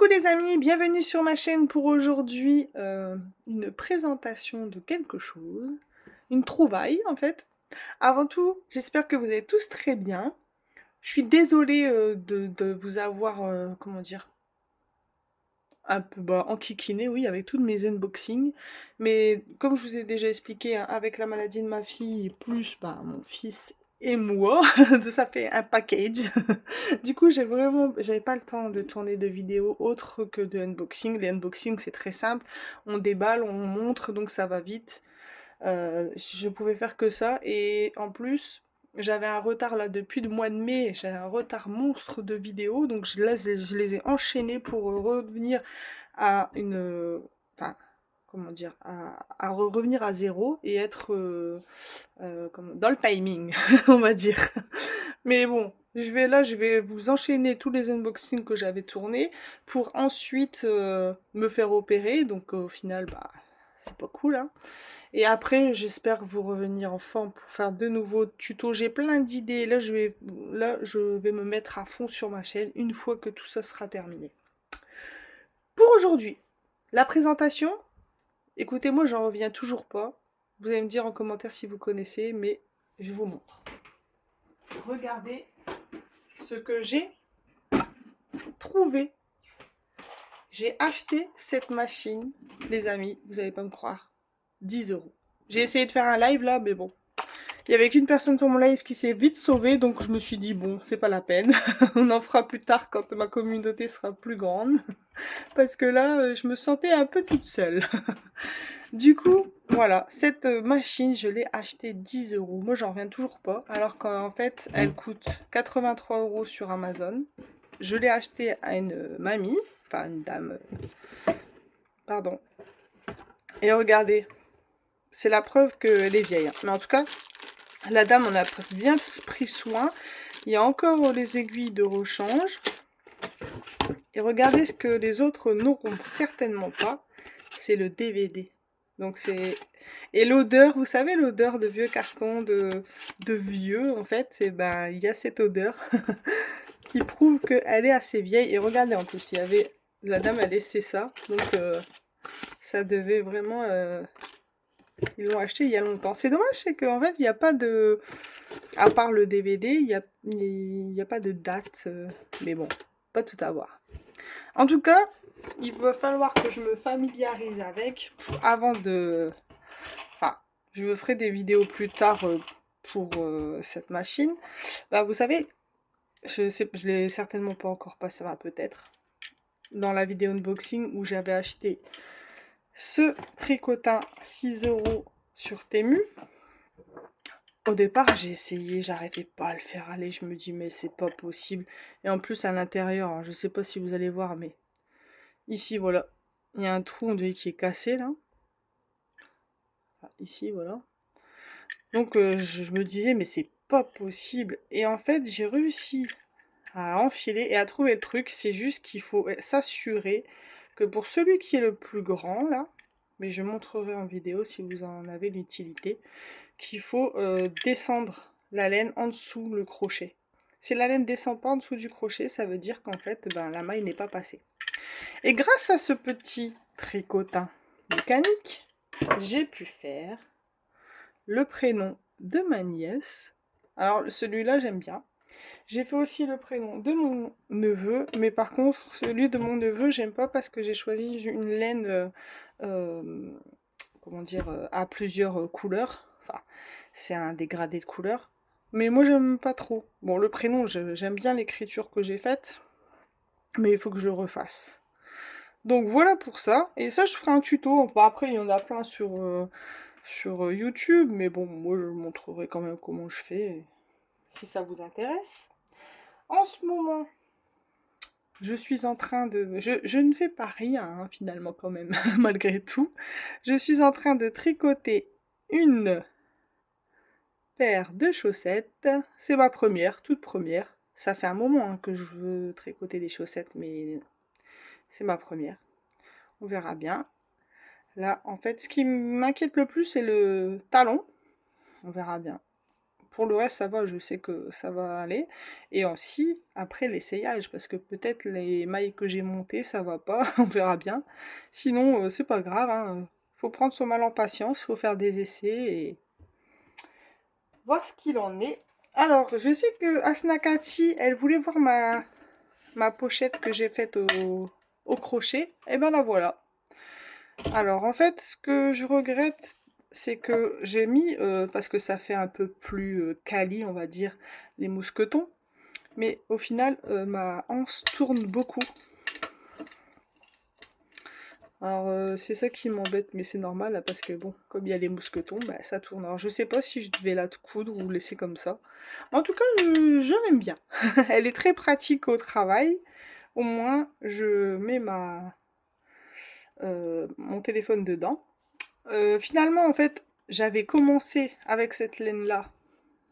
les amis, bienvenue sur ma chaîne pour aujourd'hui une présentation de quelque chose, une trouvaille en fait. Avant tout, j'espère que vous allez tous très bien. Je suis désolée de vous avoir, comment dire, un peu enquiquiné, oui, avec tous mes unboxings. Mais comme je vous ai déjà expliqué, hein, avec la maladie de ma fille, plus mon fils et moi, ça fait un package. Du coup, j'avais pas le temps de tourner de vidéos autres que de unboxing. Les unboxings, c'est très simple. On déballe, on montre, donc ça va vite. Je pouvais faire que ça. Et en plus, j'avais un retard là depuis le mois de mai. J'ai un retard monstre de vidéos. Donc je les ai enchaînés pour revenir à enfin, comment dire, revenir à zéro et être dans le timing, on va dire. Mais bon, je vais vous enchaîner tous les unboxings que j'avais tournés pour ensuite me faire opérer. Donc au final, c'est pas cool, hein. Et après, j'espère vous revenir en forme pour faire de nouveaux tutos. J'ai plein d'idées. Là, je vais me mettre à fond sur ma chaîne une fois que tout ça sera terminé. Pour aujourd'hui, la présentation, écoutez, moi, j'en reviens toujours pas. Vous allez me dire en commentaire si vous connaissez, mais je vous montre. Regardez ce que j'ai trouvé. J'ai acheté cette machine, les amis, vous allez pas me croire, 10 euros. J'ai essayé de faire un live là, mais bon. Il y avait qu'une personne sur mon live qui s'est vite sauvée, donc je me suis dit, bon, c'est pas la peine. On en fera plus tard quand ma communauté sera plus grande. Parce que là, je me sentais un peu toute seule. Du coup, voilà, cette machine, je l'ai achetée 10 euros. Moi, j'en reviens toujours pas. Alors qu'en fait, elle coûte 83 euros sur Amazon. Je l'ai achetée à une mamie, enfin une dame, pardon. Et regardez, c'est la preuve qu'elle est vieille. Mais en tout cas, la dame en a bien pris soin. Il y a encore les aiguilles de rechange. Et regardez ce que les autres n'auront certainement pas. C'est le DVD. Donc c'est... Et l'odeur, vous savez l'odeur de vieux cartons, de vieux en fait, il y a cette odeur qui prouve qu'elle est assez vieille. Et regardez en plus, la dame a laissé ça, donc ça devait vraiment... Ils l'ont acheté il y a longtemps. C'est dommage, c'est qu'en fait, il n'y a pas de... À part le DVD, il y a pas de date. Mais bon, pas tout à voir. En tout cas, il va falloir que je me familiarise avec avant de... Enfin, je me ferai des vidéos plus tard pour cette machine. Vous savez, je l'ai certainement pas encore passé, peut-être, dans la vidéo unboxing où j'avais acheté ce tricotin 6 euros sur Temu. Au départ, j'ai essayé, j'arrivais pas à le faire aller. Je me dis, mais c'est pas possible. Et en plus, à l'intérieur, hein, je sais pas si vous allez voir, mais ici, voilà. Il y a un trou, on dirait, qui est cassé, là. Enfin, ici, voilà. Donc, je me disais, mais c'est pas possible. Et en fait, j'ai réussi à enfiler et à trouver le truc. C'est juste qu'il faut s'assurer que pour celui qui est le plus grand, là, mais je montrerai en vidéo si vous en avez l'utilité, qu'il faut descendre la laine en dessous le crochet. Si la laine descend pas en dessous du crochet, ça veut dire qu'en fait, la maille n'est pas passée. Et grâce à ce petit tricotin mécanique, j'ai pu faire le prénom de ma nièce. Alors celui-là, j'aime bien. J'ai fait aussi le prénom de mon neveu, mais par contre, celui de mon neveu, j'aime pas parce que j'ai choisi une laine, comment dire, à plusieurs couleurs. Enfin, c'est un dégradé de couleurs. Mais moi, j'aime pas trop. Bon, le prénom, j'aime bien l'écriture que j'ai faite, mais il faut que je le refasse. Donc voilà pour ça. Et ça, je ferai un tuto. Après, il y en a plein sur YouTube, mais bon, moi, je montrerai quand même comment je fais, si ça vous intéresse. En ce moment, je suis en train de... Je ne fais pas rien, hein, finalement, quand même, malgré tout. Je suis en train de tricoter une paire de chaussettes. C'est ma première, toute première. Ça fait un moment hein, que je veux tricoter des chaussettes, mais c'est ma première. On verra bien. Là, en fait, ce qui m'inquiète le plus, c'est le talon. On verra bien. pour le reste, ça va, je sais que ça va aller. Et aussi, après l'essayage, parce que peut-être les mailles que j'ai montées, ça va pas, on verra bien. Sinon, c'est pas grave, hein. Faut prendre son mal en patience, faut faire des essais et voir ce qu'il en est. Alors, je sais que Asnakati, elle voulait voir ma pochette que j'ai faite au crochet. Et ben la voilà. Alors, en fait, ce que je regrette, c'est que j'ai mis, parce que ça fait un peu plus quali, on va dire, les mousquetons. Mais au final, ma anse tourne beaucoup. Alors, c'est ça qui m'embête, mais c'est normal, là, parce que bon, comme il y a les mousquetons, bah, ça tourne. Alors, je sais pas si je devais la coudre ou laisser comme ça. En tout cas, je l'aime bien. Elle est très pratique au travail. Au moins, je mets mon téléphone dedans. Finalement, en fait, j'avais commencé avec cette laine-là,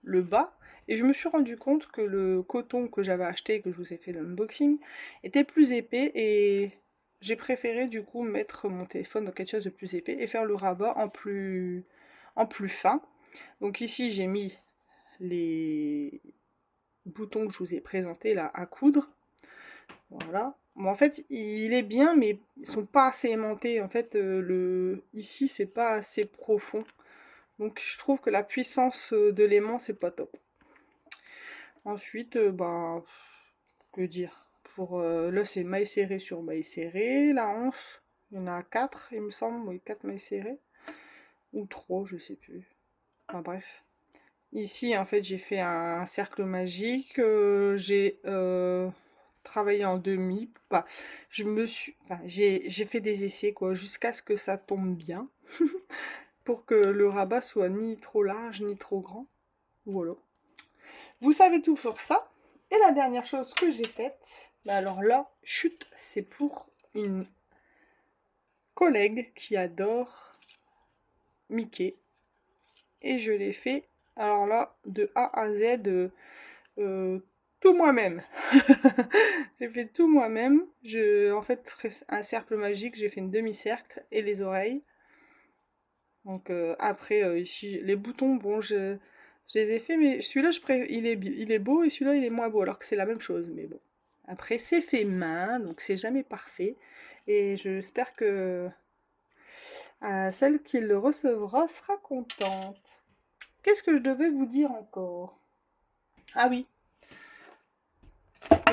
le bas, et je me suis rendu compte que le coton que j'avais acheté, que je vous ai fait l'unboxing, était plus épais, et j'ai préféré du coup mettre mon téléphone dans quelque chose de plus épais et faire le rabat en plus fin. Donc ici, j'ai mis les boutons que je vous ai présentés là à coudre. Voilà. Bon, en fait, il est bien, mais ils sont pas assez aimantés. En fait, ici, c'est pas assez profond. Donc, je trouve que la puissance de l'aimant, c'est pas top. Ensuite, bah, que dire? Là, c'est maille serrée sur maille serrée. La hanse, il y en a 4, il me semble. Oui, 4 mailles serrées. Ou 3, je sais plus. Enfin, bref. Ici, en fait, j'ai fait un cercle magique. J'ai travaillé en demi. Bah, enfin, j'ai fait des essais, quoi, jusqu'à ce que ça tombe bien. Pour que le rabat soit ni trop large, ni trop grand. Voilà. Vous savez tout pour ça. Et la dernière chose que j'ai faite, bah alors là, chut, c'est pour une collègue qui adore Mickey. Et je l'ai fait, alors là, de A à Z, tout moi-même. J'ai fait tout moi-même. En fait, un cercle magique, j'ai fait une demi-cercle et les oreilles. Donc après, ici, les boutons, bon, je les ai fait, mais celui-là, il est beau et celui-là, il est moins beau, alors que c'est la même chose, mais bon. Après, c'est fait main, donc c'est jamais parfait. Et j'espère que celle qui le recevra sera contente. Qu'est-ce que je devais vous dire encore? Ah oui,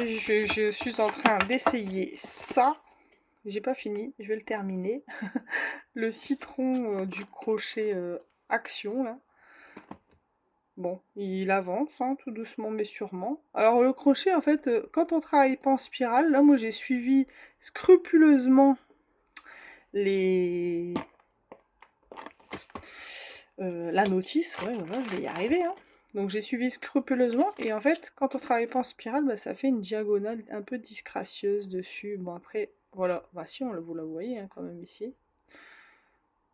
je suis en train d'essayer ça. J'ai pas fini, je vais le terminer. Le citron du crochet Action, là. Bon, il avance, hein, tout doucement mais sûrement. Alors le crochet, en fait, quand on travaille pas en spirale, là, moi j'ai suivi scrupuleusement les... la notice, ouais, voilà, je vais y arriver, hein. Donc j'ai suivi scrupuleusement, et en fait, quand on travaille pas en spirale, bah, ça fait une diagonale un peu disgracieuse dessus. Bon après, voilà, bah si, vous la voyez hein, quand même ici.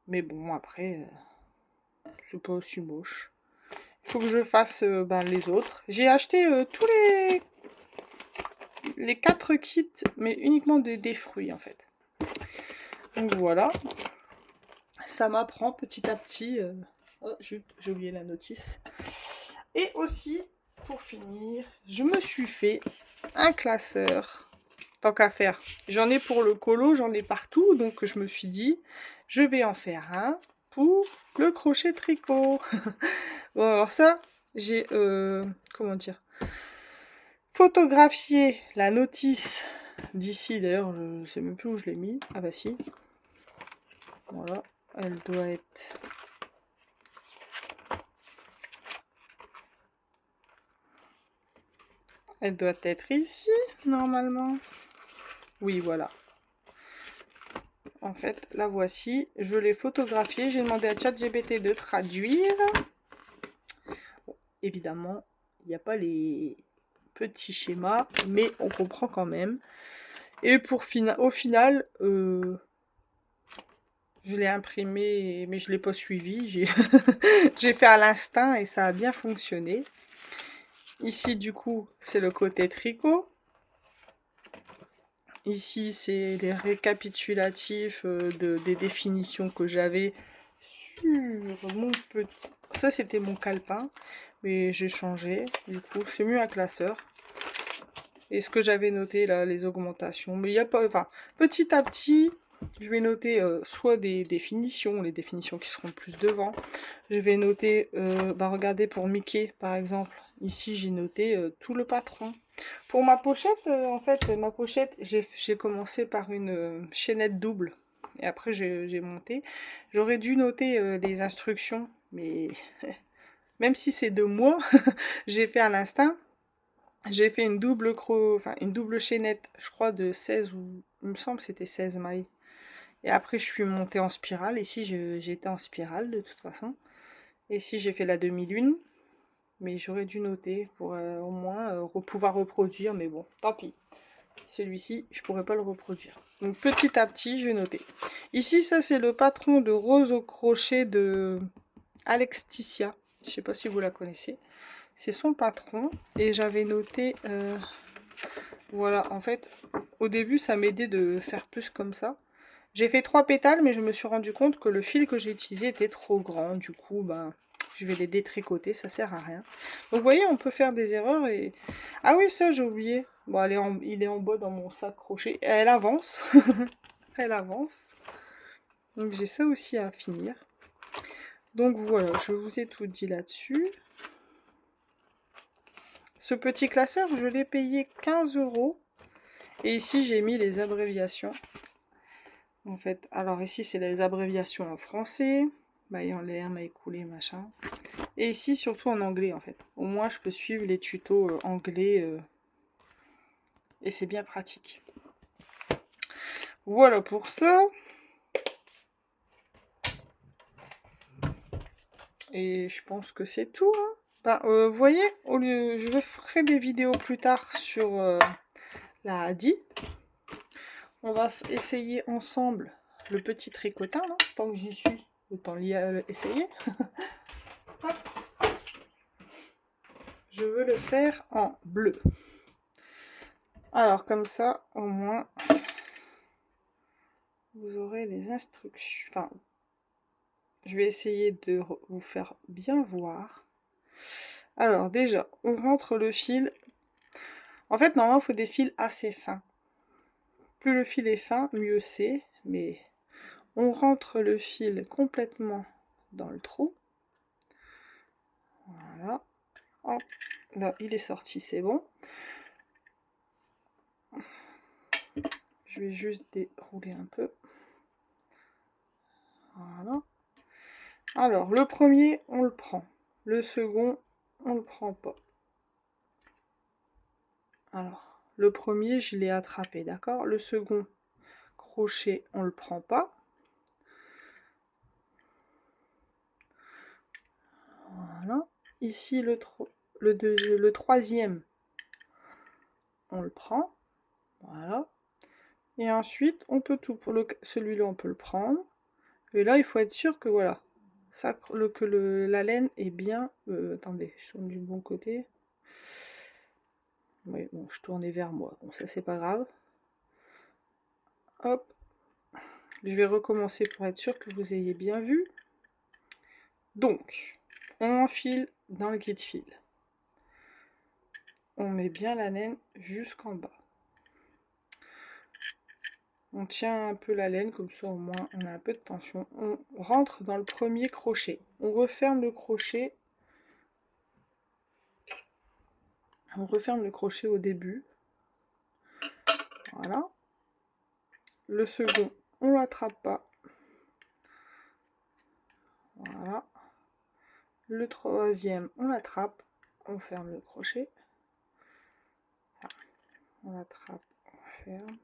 Mais bon, après, c'est pas aussi moche. Il faut que je fasse ben, les autres. J'ai acheté tous les 4 kits, mais uniquement des fruits en fait. Donc voilà. Ça m'apprend petit à petit. Oh, j'ai oublié la notice. Et aussi, pour finir, je me suis fait un classeur. Tant qu'à faire. J'en ai pour le colo, j'en ai partout. Donc je me suis dit, je vais en faire un pour le crochet tricot. Bon, alors ça, j'ai, comment dire, photographié la notice d'ici. D'ailleurs, je ne sais même plus où je l'ai mis. Ah bah si. Voilà, elle doit être... Elle doit être ici, normalement. Oui, voilà. En fait, la voici. Je l'ai photographiée. J'ai demandé à ChatGPT de traduire. Bon, évidemment, il n'y a pas les petits schémas, mais on comprend quand même. Et au final, je l'ai imprimé, mais je ne l'ai pas suivi. J'ai fait à l'instinct et ça a bien fonctionné. Ici, du coup, c'est le côté tricot. Ici, c'est les récapitulatifs des définitions que j'avais sur mon petit... ça c'était mon calepin, mais j'ai changé, du coup c'est mieux un classeur. Et ce que j'avais noté là, les augmentations, mais il n'y a pas, enfin, petit à petit, je vais noter soit des définitions, les définitions qui seront plus devant. Je vais noter, regardez pour Mickey par exemple, ici j'ai noté tout le patron. Pour ma pochette, en fait, ma pochette, j'ai commencé par une chaînette double. Et après, j'ai monté. J'aurais dû noter les instructions, mais même si c'est de moi, j'ai fait à l'instinct. J'ai fait une une double chaînette, je crois de 16 ou... Il me semble que c'était 16 mailles. Et après, je suis montée en spirale. Ici, j'étais en spirale de toute façon. Et ici, j'ai fait la demi-lune. Mais j'aurais dû noter pour au moins pouvoir reproduire. Mais bon, tant pis. Celui-ci, je pourrais pas le reproduire. Donc petit à petit, je vais noter. Ici, ça c'est le patron de rose au crochet de Alexticia. Je sais pas si vous la connaissez. C'est son patron. Et j'avais noté... voilà, en fait, au début, ça m'aidait de faire plus comme ça. J'ai fait 3 pétales, mais je me suis rendu compte que le fil que j'ai utilisé était trop grand. Du coup, ben, je vais les détricoter, ça sert à rien. Donc, vous voyez, on peut faire des erreurs et... Ah oui, ça, j'ai oublié. Bon, il est en bas dans mon sac crochet. Elle avance. Elle avance. Donc, j'ai ça aussi à finir. Donc, voilà, je vous ai tout dit là-dessus. Ce petit classeur, je l'ai payé 15 €. Et ici, j'ai mis les abréviations. En fait, alors ici, c'est les abréviations en français. Maille en l'air, maille coulée, machin. Et ici, surtout en anglais, en fait. Au moins, je peux suivre les tutos anglais. Et c'est bien pratique. Voilà pour ça. Et je pense que c'est tout. Hein. Ben, vous voyez, je ferai des vidéos plus tard sur la Hadi. On va essayer ensemble le petit tricotin, là, tant que j'y suis. Autant essayer. Je veux le faire en bleu. Alors comme ça, au moins, vous aurez les instructions. Enfin, je vais essayer de vous faire bien voir. Alors déjà, on rentre le fil. En fait, normalement, il faut des fils assez fins. Plus le fil est fin, mieux c'est. Mais on rentre le fil complètement dans le trou. Voilà. Hop, là, il est sorti, c'est bon. Je vais juste dérouler un peu. Voilà. Alors, le premier, on le prend. Le second, on le prend pas. Alors, le premier, je l'ai attrapé, d'accord? Le second crochet, on le prend pas. Voilà. Ici, le troisième, on le prend. Voilà. Et ensuite, on peut tout. Pour celui-là, on peut le prendre. Et là, il faut être sûr que voilà, la laine est bien... attendez, je tourne du bon côté. Oui, bon, je tournais vers moi. Bon, ça, c'est pas grave. Hop. Je vais recommencer pour être sûr que vous ayez bien vu. Donc, on enfile dans le guide-fil. On met bien la laine jusqu'en bas. On tient un peu la laine, comme ça au moins on a un peu de tension. On rentre dans le premier crochet. On referme le crochet. On referme le crochet au début. Voilà. Le second, on l'attrape pas. Voilà. Le troisième, on l'attrape. On ferme le crochet. On l'attrape, on ferme.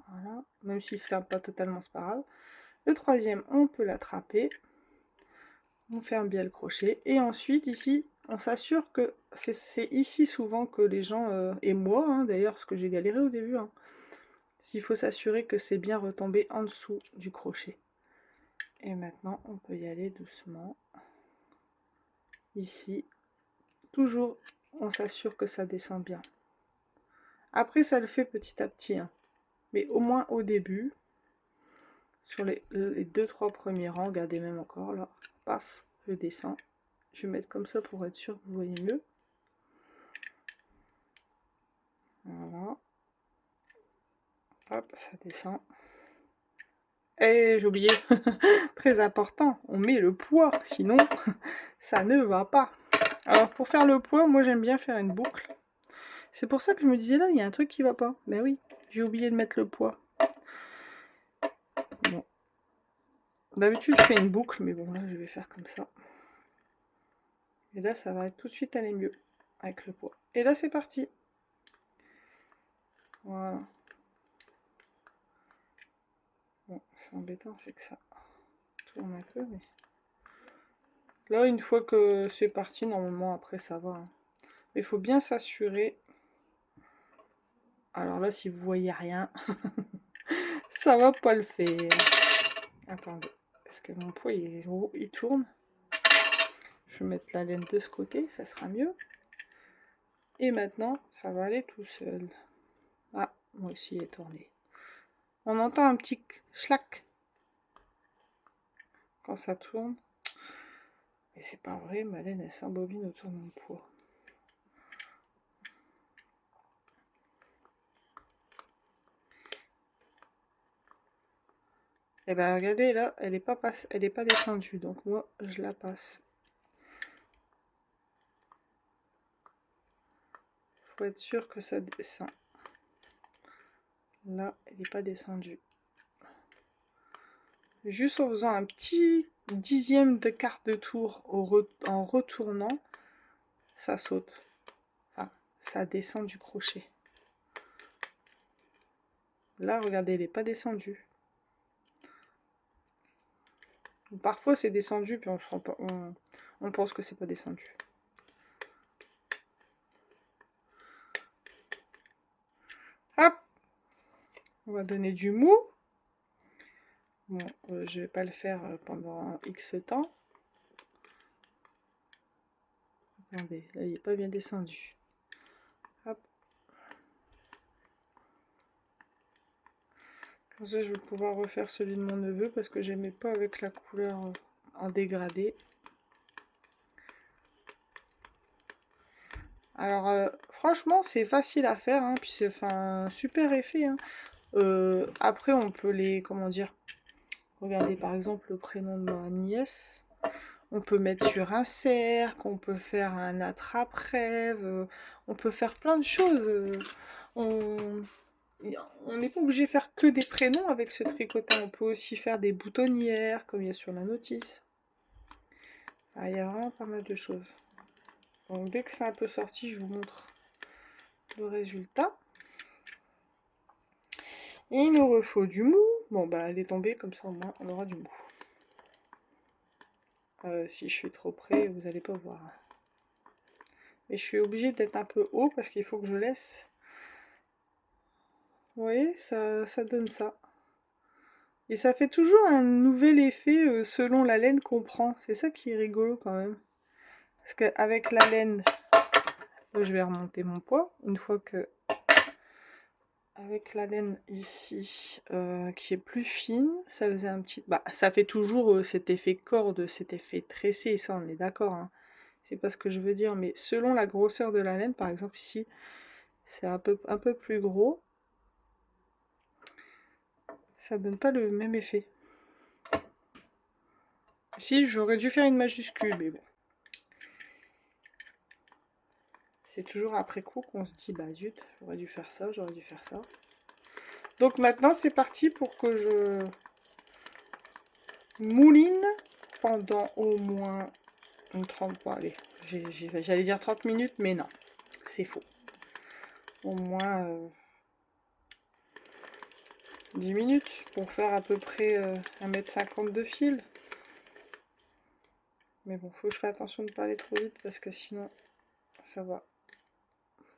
Voilà. Même s'il ne se ferme pas totalement, c'est pas grave. Le troisième, on peut l'attraper. On ferme bien le crochet. Et ensuite, ici, on s'assure que c'est ici souvent que les gens, et moi hein, d'ailleurs, parce que j'ai galéré au début, hein, il faut s'assurer que c'est bien retombé en dessous du crochet. Et maintenant, on peut y aller doucement. Ici, toujours, on s'assure que ça descend bien. Après, ça le fait petit à petit, hein. Mais au moins au début, sur les 2-3 premiers rangs, regardez même encore là, paf, je descends. Je vais mettre comme ça pour être sûr que vous voyez mieux. Voilà. Hop, ça descend. Et j'ai oublié, très important, on met le poids, sinon ça ne va pas. Alors pour faire le poids, moi j'aime bien faire une boucle. C'est pour ça que je me disais là, il y a un truc qui va pas. Ben oui, j'ai oublié de mettre le poids. Bon. D'habitude je fais une boucle, mais bon là je vais faire comme ça. Et là ça va tout de suite aller mieux avec le poids. Et là c'est parti. Voilà. Bon, c'est embêtant, c'est que ça tourne un peu, mais... Là, une fois que c'est parti, normalement, après, ça va. Hein. Mais il faut bien s'assurer. Alors là, si vous voyez rien, ça va pas le faire. Attendez, est-ce que mon poids, il tourne? Je vais mettre la laine de ce côté, ça sera mieux. Et maintenant, ça va aller tout seul. Ah, moi aussi, il est tourné. On entend un petit schlac quand ça tourne. Et c'est pas vrai, ma laine, elle s'embobine autour de mon poids. Et ben regardez là, elle est pas descendue, donc moi je la passe. Faut être sûr que ça descend. Là, elle n'est pas descendue. Juste en faisant un petit dixième de quart de tour en retournant, ça saute. Enfin, ça descend du crochet. Là, regardez, elle n'est pas descendue. Parfois, c'est descendu, puis on se rend pas, on pense que c'est pas descendu. Hop! On va donner du mou. Bon, je vais pas le faire pendant X temps. Regardez, là, il n'est pas bien descendu. Hop. Comme ça, je vais pouvoir refaire celui de mon neveu parce que j'aimais pas avec la couleur en dégradé. Alors, franchement, c'est facile à faire, hein, puis c'est un super effet. Hein. Après, on peut les, comment dire, regardez par exemple le prénom de ma nièce. On peut mettre sur un cercle, on peut faire un attrape-rêve, on peut faire plein de choses. On n'est pas obligé de faire que des prénoms avec ce tricotage. On peut aussi faire des boutonnières, comme il y a sur la notice. Ah, il y a vraiment pas mal de choses. Donc dès que c'est un peu sorti, je vous montre le résultat. Et il nous refaut du mou. Bon bah elle est tombée, comme ça au moins on aura du mou. Si je suis trop près, vous n'allez pas voir. Et je suis obligée d'être un peu haut parce qu'il faut que je laisse. Vous voyez, ça donne ça. Et ça fait toujours un nouvel effet selon la laine qu'on prend. C'est ça qui est rigolo quand même. Parce qu'avec la laine, je vais remonter mon poids. Une fois que... Avec la laine ici, qui est plus fine, ça faisait un petit... Bah, ça fait toujours cet effet corde, cet effet tressé, ça on est d'accord. Hein. C'est pas ce que je veux dire, mais selon la grosseur de la laine, par exemple ici, c'est un peu plus gros. Ça donne pas le même effet. Si, j'aurais dû faire une majuscule, mais bon. C'est toujours après coup qu'on se dit, bah zut, j'aurais dû faire ça, j'aurais dû faire ça. Donc maintenant, c'est parti pour que je mouline pendant au moins une 30... Bon, allez, j'allais dire 30 minutes, mais non, c'est faux. Au moins 10 minutes pour faire à peu près 1,50 m de fil. Mais bon, faut que je fasse attention de ne pas aller trop vite parce que sinon, ça va.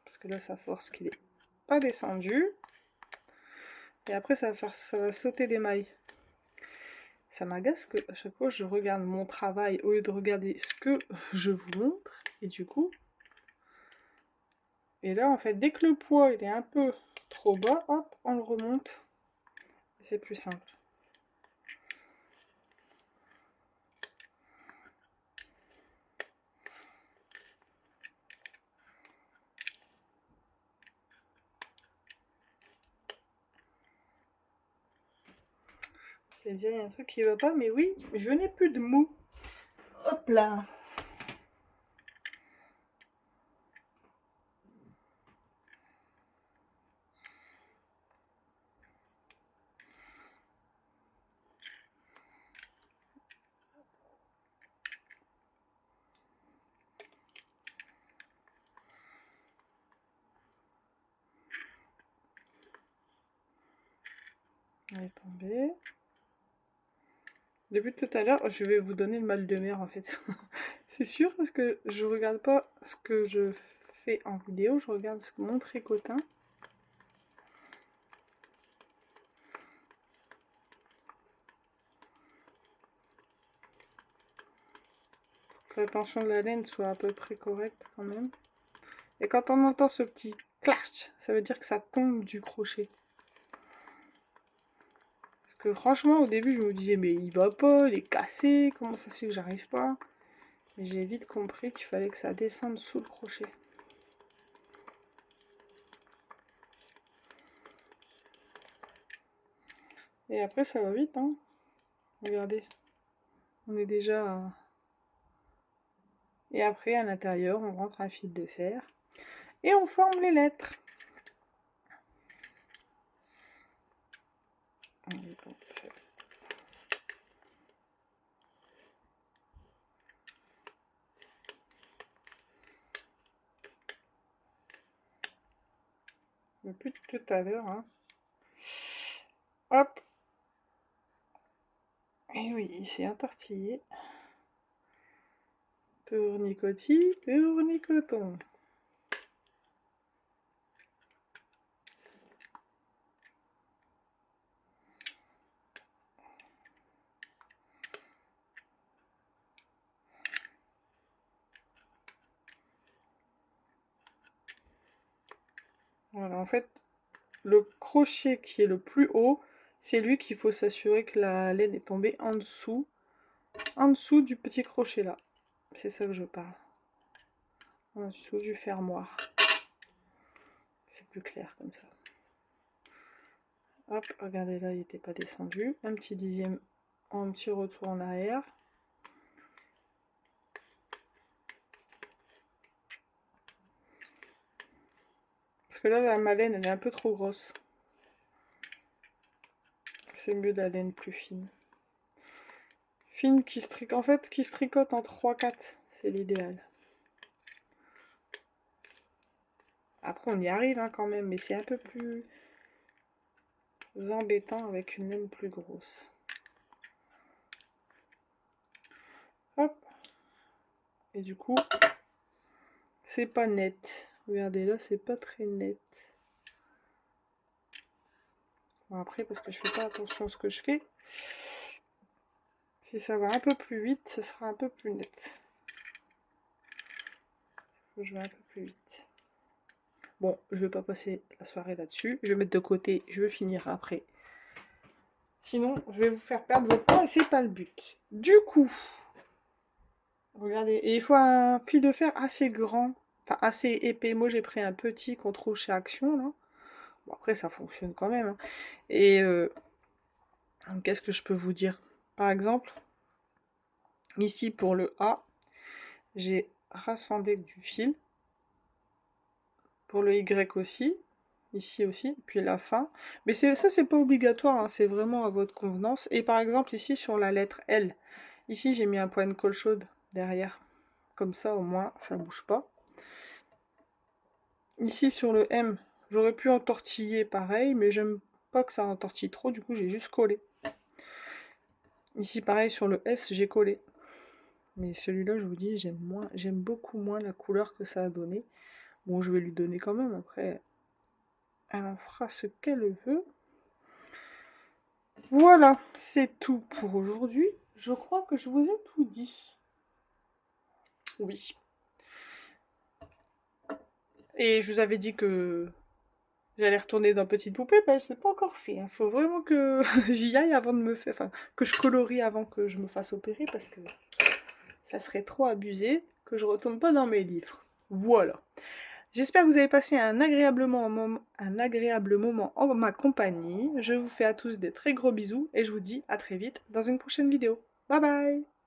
Parce que là, ça force qu'il est pas descendu. Et après, ça va sauter des mailles. Ça m'agace que à chaque fois, je regarde mon travail au lieu de regarder ce que je vous montre. Et du coup... Et là, en fait, dès que le poids il est un peu trop bas, hop, on le remonte. C'est plus simple. J'allais dire, il y a un truc qui va pas, mais oui, je n'ai plus de mou. Hop là. Elle est tombée. Depuis tout à l'heure, je vais vous donner le mal de mer en fait. C'est sûr parce que je regarde pas ce que je fais en vidéo, je regarde mon tricotin. Faut que la tension de la laine soit à peu près correcte quand même. Et quand on entend ce petit clash, ça veut dire que ça tombe du crochet. Parce que franchement, au début, je me disais, mais il va pas, il est cassé, comment ça se fait que j'arrive pas? Et j'ai vite compris qu'il fallait que ça descende sous le crochet. Et après, ça va vite, hein. Regardez. On est déjà... Et après, à l'intérieur, on rentre un fil de fer. Et on forme les lettres. Depuis tout à l'heure, hein. Hop. Et oui, c'est entortillé. Tournicotis, tournicoton. Voilà, en fait, le crochet qui est le plus haut, c'est lui qu'il faut s'assurer que la laine est tombée en dessous du petit crochet là. C'est ça que je parle. En dessous du fermoir. C'est plus clair comme ça. Hop, regardez là, il n'était pas descendu. Un petit dixième, un petit retour en arrière. Parce que là, ma laine, elle est un peu trop grosse. C'est mieux de la laine plus fine. Fine qui se tricote, en fait, qui se tricote en 3-4, c'est l'idéal. Après, on y arrive hein, quand même, mais c'est un peu plus embêtant avec une laine plus grosse. Hop. Et du coup, c'est pas net. Regardez là, c'est pas très net. Bon, après, parce que je fais pas attention à ce que je fais, si ça va un peu plus vite, ce sera un peu plus net. Je vais un peu plus vite. Bon, je vais pas passer la soirée là-dessus. Je vais mettre de côté, je vais finir après. Sinon, je vais vous faire perdre votre temps et c'est pas le but. Du coup, regardez, et il faut un fil de fer assez grand, enfin assez épais. Moi, j'ai pris un petit qu'on trouve chez Action, là. Bon, après, ça fonctionne quand même. Hein. Et qu'est-ce que je peux vous dire? Par exemple, ici pour le A, j'ai rassemblé du fil. Pour le Y aussi. Ici aussi, puis la fin. Mais ça, c'est pas obligatoire, hein, c'est vraiment à votre convenance. Et par exemple, ici, sur la lettre L, ici, j'ai mis un point de colle chaude derrière. Comme ça, au moins, ça bouge pas. Ici, sur le M, j'aurais pu entortiller pareil, mais j'aime pas que ça entortille trop, du coup, j'ai juste collé. Ici, pareil, sur le S, j'ai collé. Mais celui-là, je vous dis, j'aime beaucoup moins la couleur que ça a donné. Bon, je vais lui donner quand même, après... Elle en fera ce qu'elle veut. Voilà, c'est tout pour aujourd'hui. Je crois que je vous ai tout dit. Oui. Et je vous avais dit que j'allais retourner dans Petite Poupée, ben c'est pas encore fait. Il faut vraiment que j'y aille avant de me faire... Enfin, que je colorie avant que je me fasse opérer, parce que ça serait trop abusé que je retourne pas dans mes livres. Voilà. J'espère que vous avez passé un agréable moment en ma compagnie. Je vous fais à tous des très gros bisous et je vous dis à très vite dans une prochaine vidéo. Bye bye!